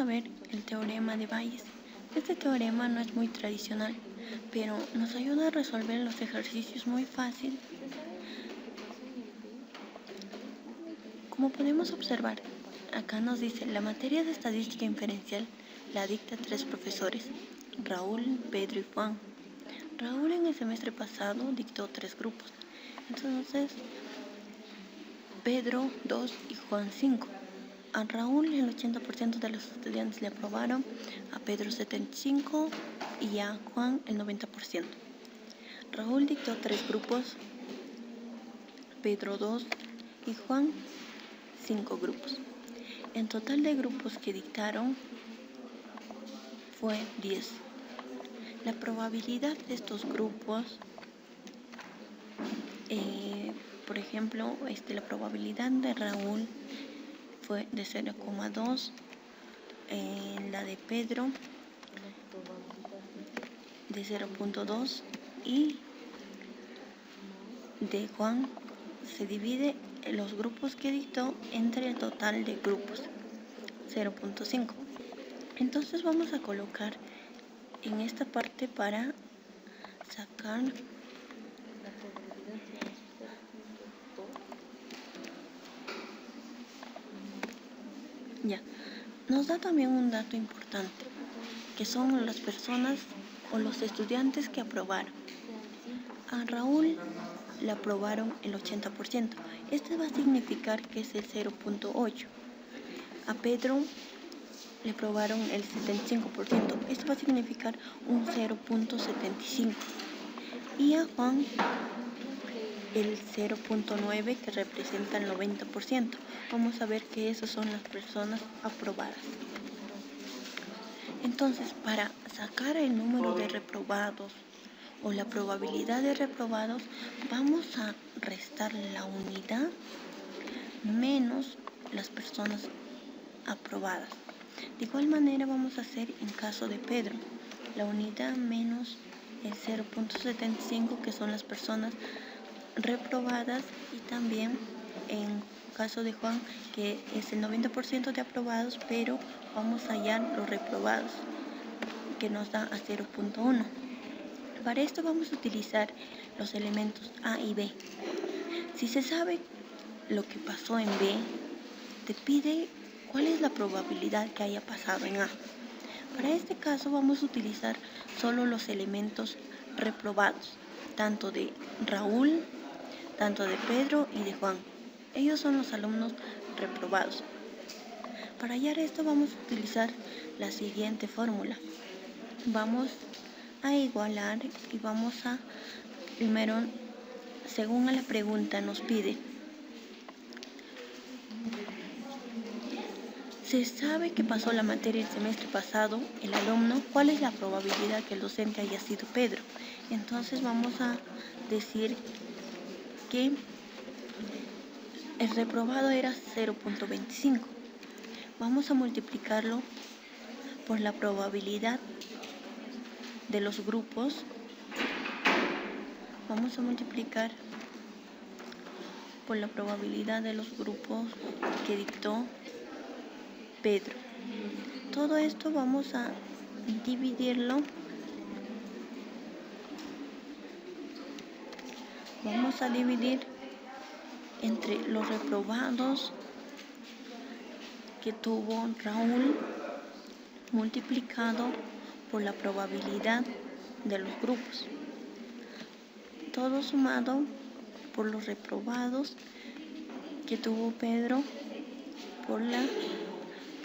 ver el teorema de Bayes. Este teorema no es muy tradicional, pero nos ayuda a resolver los ejercicios muy fácil. Como podemos observar, acá nos dice, la materia de estadística inferencial la dicta 3 profesores, Raúl, Pedro y Juan. Raúl en el semestre pasado dictó 3 grupos, entonces Pedro 2 y Juan 5. A Raúl el 80% de los estudiantes le aprobaron, a Pedro 75% y a Juan el 90%. Raúl dictó 3 grupos, Pedro 2 y Juan 5 grupos. En total de grupos que dictaron fue 10. La probabilidad de estos grupos, por ejemplo, la probabilidad de Raúl fue de 0,2, la de Pedro de 0,2 y de Juan se divide los grupos que dictó entre el total de grupos, 0,5. Entonces vamos a colocar en esta parte para sacar ya. Nos da también un dato importante, que son las personas o los estudiantes que aprobaron. A Raúl le aprobaron el 80%. Este va a significar que es el 0,8. A Pedro le aprobaron el 75%. Esto va a significar un 0,75. Y a Juan el 0,9, que representa el 90%. Vamos a ver que esas son las personas aprobadas. Entonces, para sacar el número de reprobados o la probabilidad de reprobados, vamos a restar la unidad menos las personas aprobadas. De igual manera vamos a hacer en caso de Pedro, la unidad menos el 0,75, que son las personas reprobadas, y también en caso de Juan, que es el 90% de aprobados, pero vamos a hallar los reprobados, que nos da a 0,1. Para esto vamos a utilizar los elementos A y B. Si se sabe lo que pasó en B, te pide cuál es la probabilidad que haya pasado en A. Para este caso vamos a utilizar solo los elementos reprobados, tanto de Raúl, tanto de Pedro y de Juan. Ellos son los alumnos reprobados. Para hallar esto vamos a utilizar la siguiente fórmula. Vamos a igualar y vamos a, primero, según a la pregunta nos pide, se sabe que pasó la materia el semestre pasado el alumno, ¿cuál es la probabilidad que el docente haya sido Pedro? Entonces vamos a decir que el reprobado era 0,25. Vamos a multiplicarlo por la probabilidad de los grupos. Vamos a multiplicar por la probabilidad de los grupos que dictó Pedro. Todo esto vamos a dividirlo. Vamos a dividir entre los reprobados que tuvo Raúl multiplicado por la probabilidad de los grupos. Todo sumado por los reprobados que tuvo Pedro por la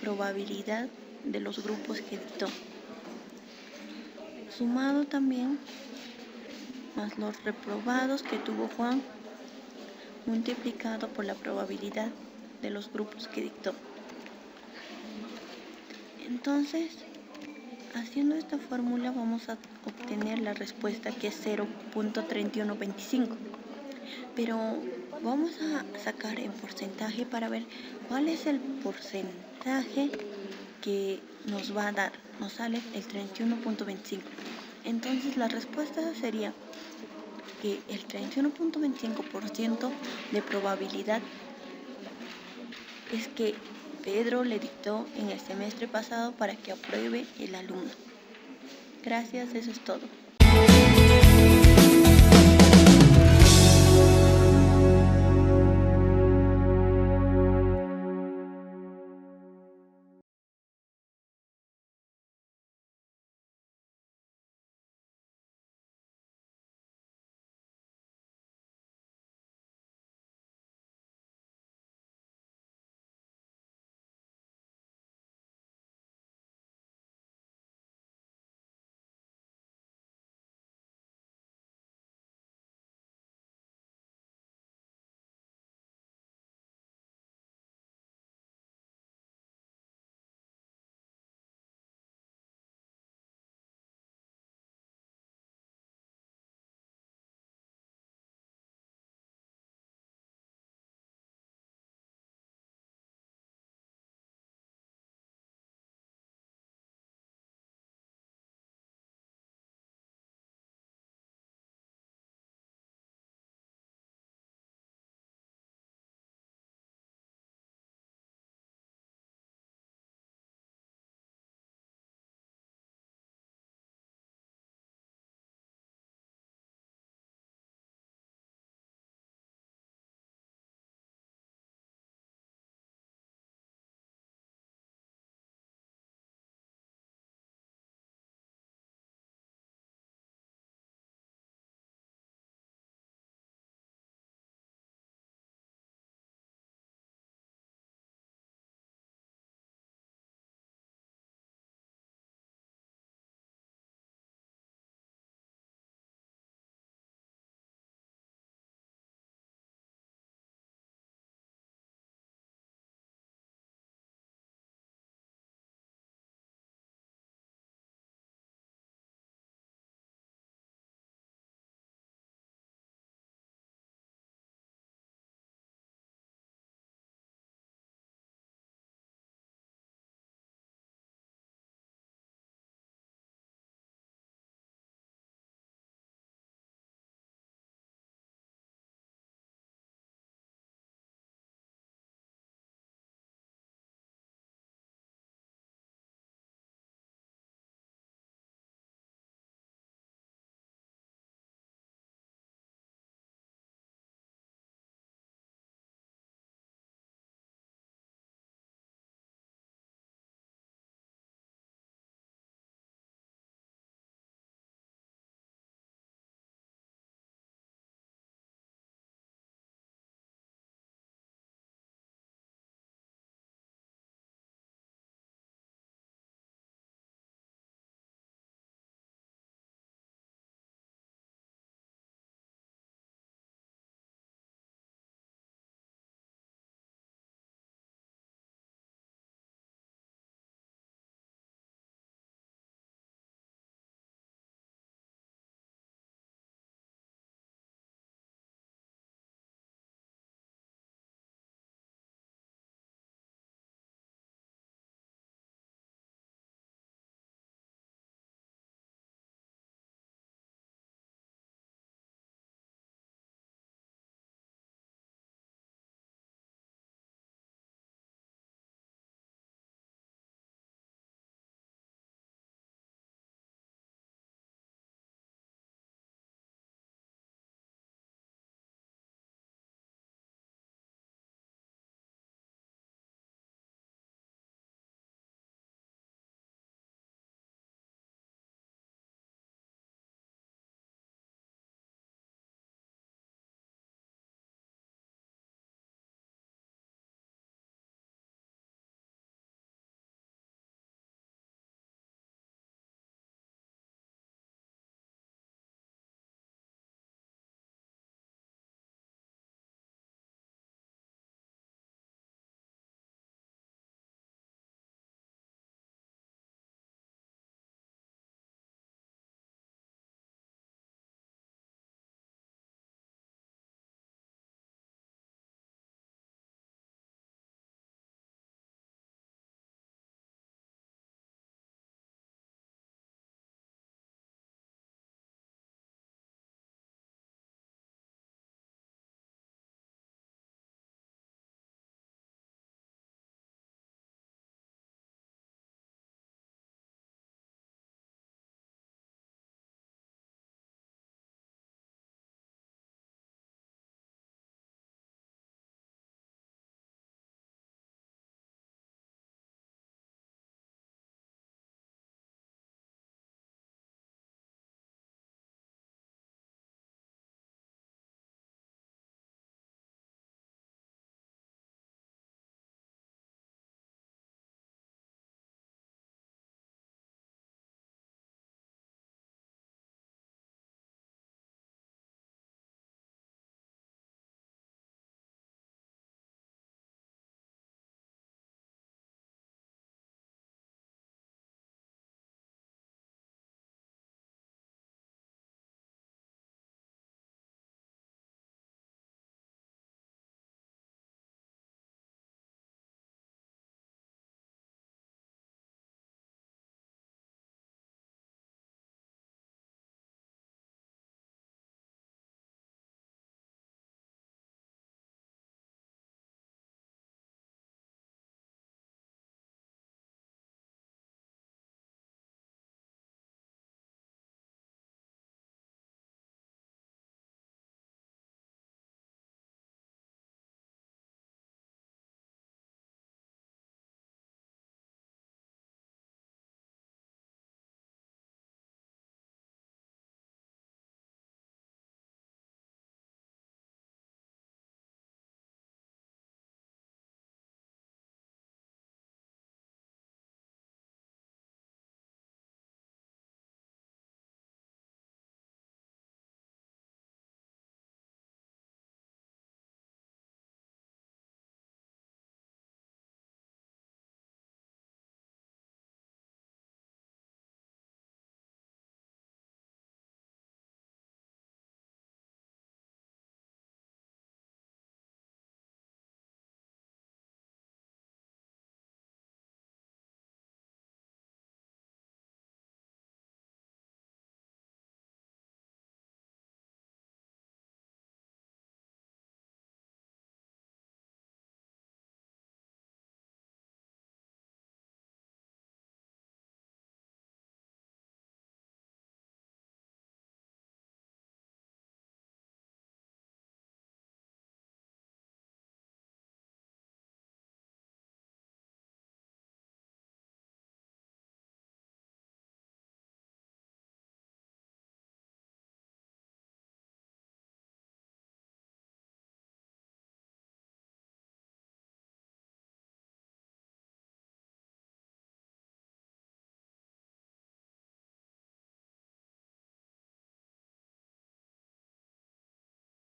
probabilidad de los grupos que dictó. Sumado también más los reprobados que tuvo Juan multiplicado por la probabilidad de los grupos que dictó. Entonces, haciendo esta fórmula vamos a obtener la respuesta, que es 0,3125. Pero vamos a sacar en porcentaje para ver cuál es el porcentaje que nos va a dar. Nos sale el 31,25. Entonces la respuesta sería que el 31,25% de probabilidad es que Pedro le dictó en el semestre pasado para que apruebe el alumno. Gracias, eso es todo.